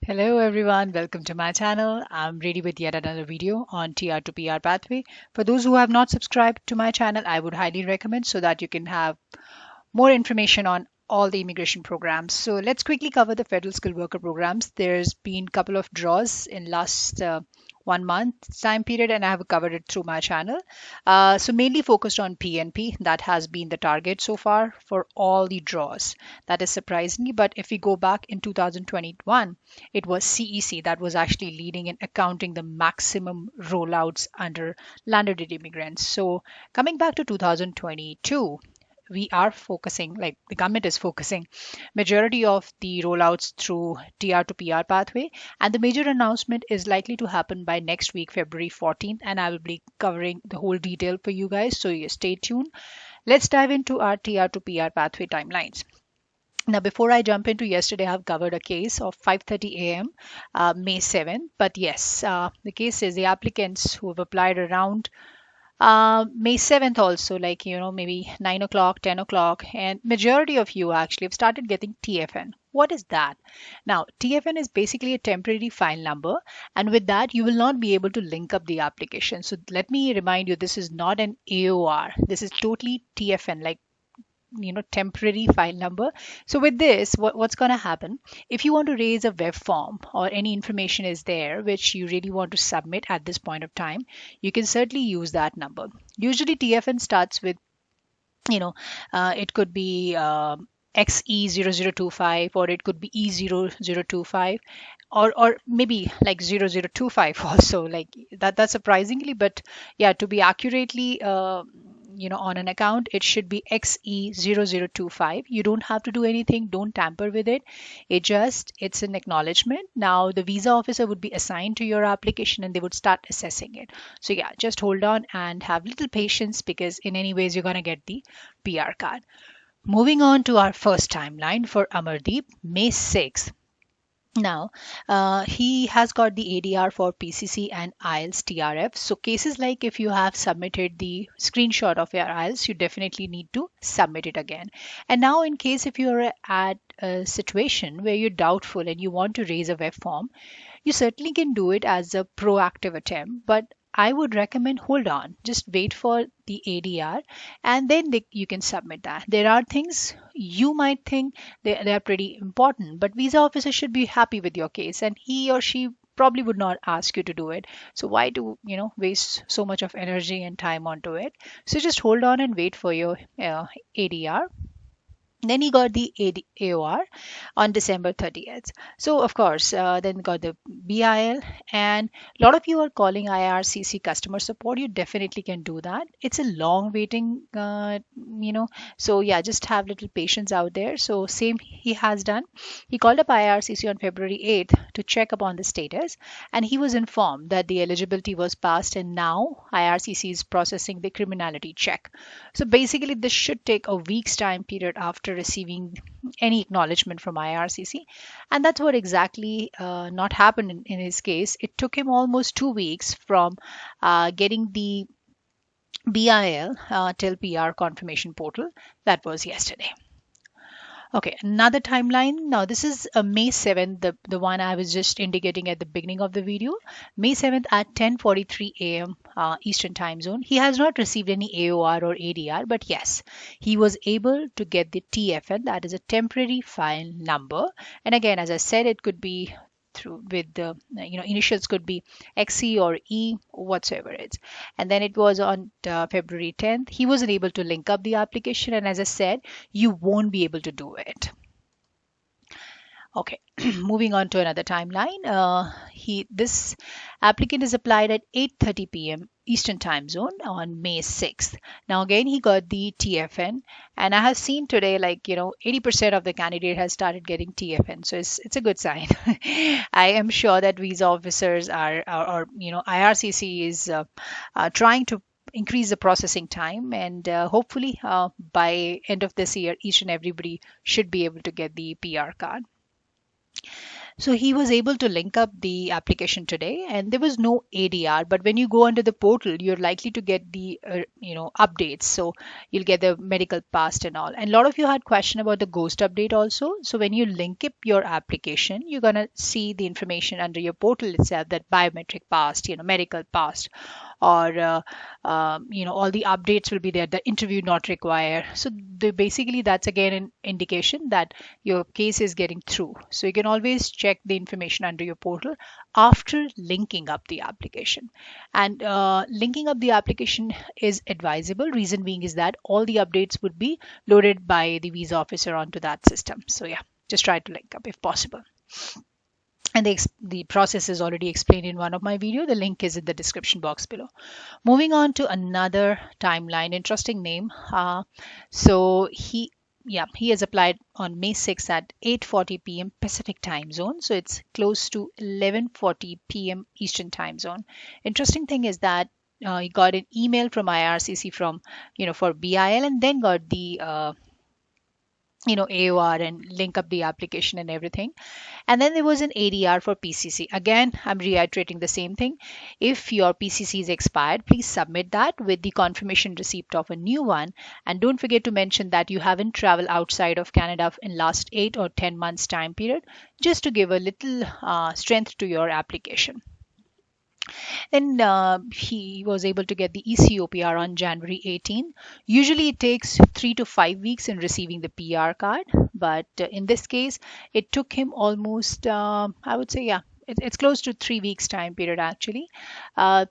Hello everyone, welcome to my channel. I'm ready with yet another video on TR to PR pathway. For those who have not subscribed to my channel, I would highly recommend so that you can have more information on all the immigration programs. So let's quickly cover the federal skilled worker programs. There's been a couple of draws in last 1 month time period, and I have covered it through my channel. So mainly focused on PNP. That has been the target so far for all the draws. That is surprisingly, but if we go back in 2021, it was CEC that was actually leading in accounting the maximum rollouts under landed immigrants. So coming back to 2022, we are focusing, like the government is focusing, majority of the rollouts through TR to PR pathway, and the major announcement is likely to happen by next week, February 14th, and I will be covering the whole detail for you guys, so you stay tuned. Let's dive into our TR to PR pathway timelines. Now, before I jump into yesterday, I have covered a case of 5:30 a.m. May 7th. But yes, the case is the applicants who have applied around May 7th also, like, maybe 9 o'clock, 10 o'clock, and majority of you actually have started getting TFN. What is that? Now, TFN is basically a temporary file number, and with that, you will not be able to link up the application. So let me remind you, this is not an AOR. This is totally TFN, like temporary file number. So with this, what's going to happen, if you want to raise a web form or any information is there which you really want to submit at this point of time, you can certainly use that number. Usually TFN starts with, it could be XE0025, or it could be E0025, or maybe like 0025 also, like that's surprisingly, but yeah, to be accurately on an account, it should be XE0025. You don't have to do anything, don't tamper with it. It's an acknowledgement. Now the visa officer would be assigned to your application and they would start assessing it. So yeah, just hold on and have little patience, because in any ways you're going to get the PR card. Moving on to our first timeline for Amardeep, May 6th. Now, he has got the ADR for PCC and IELTS TRF. So cases like if you have submitted the screenshot of your IELTS, you definitely need to submit it again. And now in case if you're at a situation where you're doubtful and you want to raise a web form, you certainly can do it as a proactive attempt, but I would recommend hold on, just wait for the ADR, and then you can submit that. There are things you might think they are pretty important, but visa officer should be happy with your case, and he or she probably would not ask you to do it. So why do waste so much of energy and time onto it? So just hold on and wait for your ADR. Then he got the AOR on December 30th. So of course, then got the BIL, and a lot of you are calling IRCC customer support. You definitely can do that. It's a long waiting, So yeah, just have little patience out there. So same he has done. He called up IRCC on February 8th to check upon the status, and he was informed that the eligibility was passed, and now IRCC is processing the criminality check. So basically, this should take a week's time period after receiving any acknowledgement from IRCC. And that's what exactly not happened in his case. It took him almost 2 weeks from getting the BIL till PR confirmation portal. That was yesterday. Okay, another timeline. Now, this is May 7th, the one I was just indicating at the beginning of the video. May 7th at 10:43 a.m. Eastern Time Zone. He has not received any AOR or ADR, but yes, he was able to get the TFN, that is a temporary file number. And again, as I said, it could be through with the initials could be XE or E, whatsoever it's. And then it was on February 10th. He wasn't able to link up the application, and as I said, you won't be able to do it. Okay, moving on to another timeline. This applicant is applied at 8:30 p.m. Eastern Time Zone on May 6th. Now again, he got the TFN, and I have seen today, like 80% of the candidate has started getting TFN, so it's a good sign. I am sure that visa officers are, or IRCC is trying to increase the processing time, and hopefully by end of this year, each and everybody should be able to get the PR card. So he was able to link up the application today, and there was no ADR. But when you go onto the portal, you're likely to get the updates. So you'll get the medical past and all. And a lot of you had question about the ghost update also. So when you link up your application, you're gonna see the information under your portal itself, that biometric past, medical past, or all the updates will be there. The interview not required. So basically that's again an indication that your case is getting through. So you can always check the information under your portal after linking up the application. And linking up the application is advisable. Reason being is that all the updates would be loaded by the visa officer onto that system. So yeah, just try to link up if possible. And the process is already explained in one of my video. The link is in the description box below. Moving on to another timeline, interesting name. So he has applied on May 6th at 8:40 p.m. Pacific time zone. So it's close to 11:40 p.m. Eastern time zone. Interesting thing is that he got an email from IRCC for BIL, and then got the AOR and link up the application and everything. And then there was an ADR for PCC. Again, I'm reiterating the same thing. If your PCC is expired, please submit that with the confirmation receipt of a new one. And don't forget to mention that you haven't traveled outside of Canada in last 8 or 10 months time period, just to give a little strength to your application. Then he was able to get the ECOPR on January 18. Usually it takes 3 to 5 weeks in receiving the PR card, but in this case, it took him almost, I would say, it's close to 3 weeks time period actually.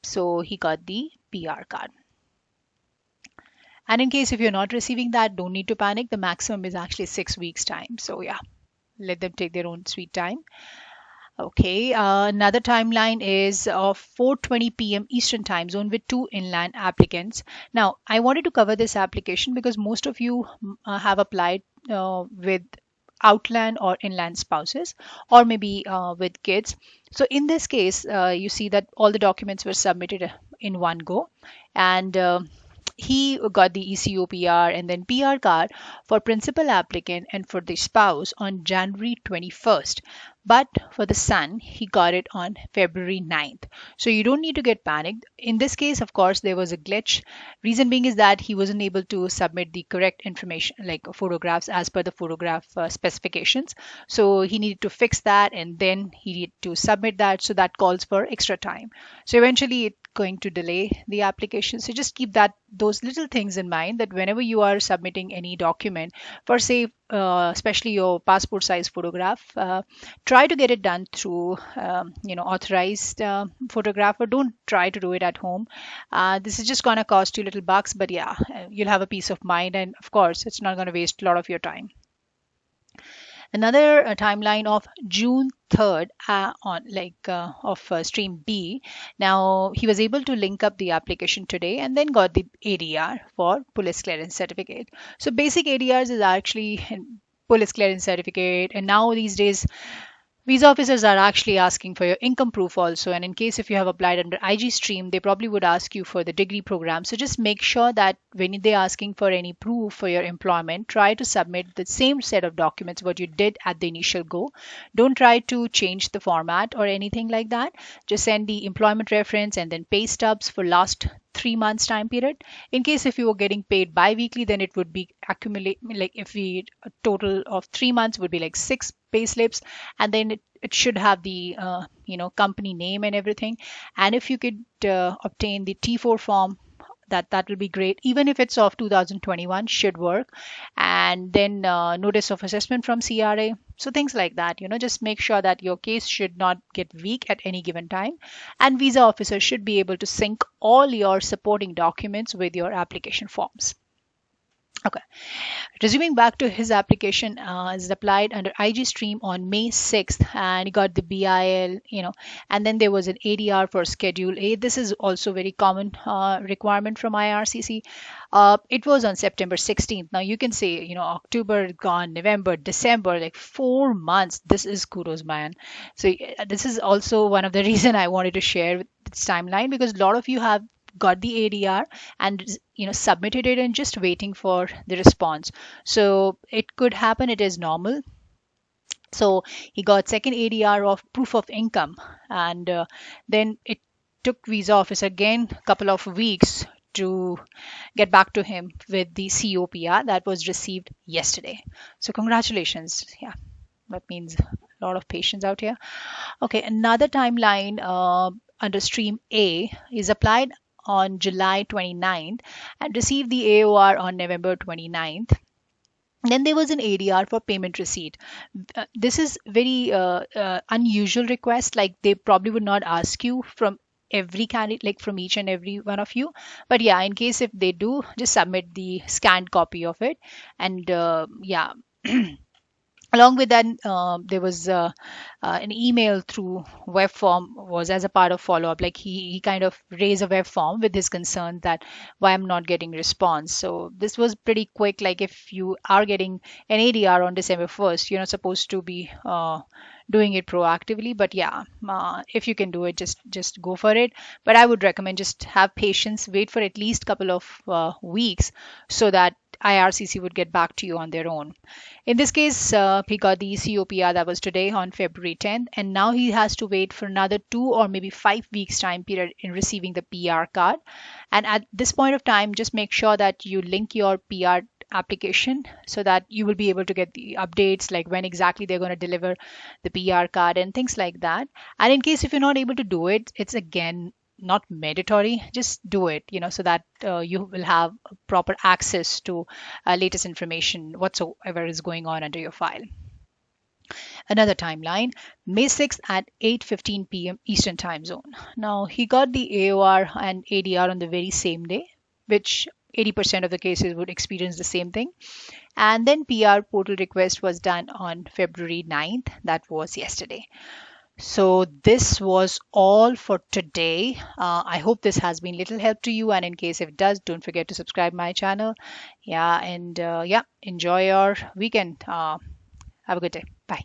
So he got the PR card. And in case if you're not receiving that, don't need to panic. The maximum is actually 6 weeks time. So yeah, let them take their own sweet time. Okay, another timeline is of 4:20 p.m. Eastern time zone with 2 inland applicants. Now, I wanted to cover this application because most of you have applied with outland or inland spouses, or maybe with kids. So in this case, you see that all the documents were submitted in one go, and he got the ECOPR and then PR card for principal applicant and for the spouse on January 21st. But for the son, he got it on February 9th. So you don't need to get panicked. In this case, of course, there was a glitch. Reason being is that he wasn't able to submit the correct information, like photographs as per the photograph specifications. So he needed to fix that, and then he needed to submit that. So that calls for extra time. So eventually it going to delay the application. So just keep those little things in mind, that whenever you are submitting any document for, say, especially your passport size photograph, try to get it done through authorized photographer. Don't try to do it at home. This is just gonna cost you little bucks, but yeah, you'll have a peace of mind, and of course it's not going to waste a lot of your time. Another timeline of June 3rd of stream B. Now he was able to link up the application today and then got the ADR for police clearance certificate. So basic ADRs is actually police clearance certificate, and now these days visa officers are actually asking for your income proof also. And in case if you have applied under IG stream, they probably would ask you for the degree program. So just make sure that when they're asking for any proof for your employment, try to submit the same set of documents what you did at the initial go. Don't try to change the format or anything like that. Just send the employment reference and then pay stubs for last 3 months time period. In case if you were getting paid bi-weekly, then it would be accumulate, like if we a total of 3 months would be like 6 pay slips, and then it should have the company name and everything. And if you could obtain the T4 form, that will be great. Even if it's of 2021, should work. And then notice of assessment from CRA. So things like that, just make sure that your case should not get weak at any given time. And visa officer should be able to sync all your supporting documents with your application forms. Okay, resuming back to his application, is applied under IG stream on May 6th, and he got the BIL, and then there was an ADR for Schedule A. This is also very common requirement from IRCC. It was on September 16th. Now you can say, October gone, November, December, like 4 months. This is kudos, man. So this is also one of the reason I wanted to share this timeline, because a lot of you have got the ADR and submitted it and just waiting for the response. So it could happen. It is normal. So he got second ADR of proof of income, and then it took visa office again a couple of weeks to get back to him with the COPR that was received yesterday. So congratulations. Yeah, that means a lot of patience out here. Okay, another timeline under stream A is applied on July 29th and received the AOR on November 29th. Then there was an ADR for payment receipt. This is very unusual request. Like they probably would not ask you from every candidate, like from each and every one of you. But yeah, in case if they do, just submit the scanned copy of it. And yeah, along with that, there was an email through web form was as a part of follow up. Like he kind of raised a web form with his concern that why I'm not getting response. So this was pretty quick. Like if you are getting an ADR on December 1st, you're not supposed to be doing it proactively. But yeah, if you can do it, just go for it. But I would recommend just have patience, wait for at least couple of weeks so that IRCC would get back to you on their own. In this case, he got the COPR that was today on February 10th, and now he has to wait for another 2 or maybe 5 weeks time period in receiving the PR card. And at this point of time, just make sure that you link your PR application so that you will be able to get the updates like when exactly they're going to deliver the PR card and things like that. And in case if you're not able to do it, it's again not mandatory, just do it, so that you will have proper access to latest information whatsoever is going on under your file. Another timeline, May 6th at 8:15 p.m. Eastern Time Zone. Now he got the AOR and ADR on the very same day, which 80% of the cases would experience the same thing. And then PR portal request was done on February 9th, that was yesterday. So this was all for today. I hope this has been little help to you, and in case if it does, don't forget to subscribe my channel. Yeah, and yeah, enjoy your weekend. Have a good day. Bye.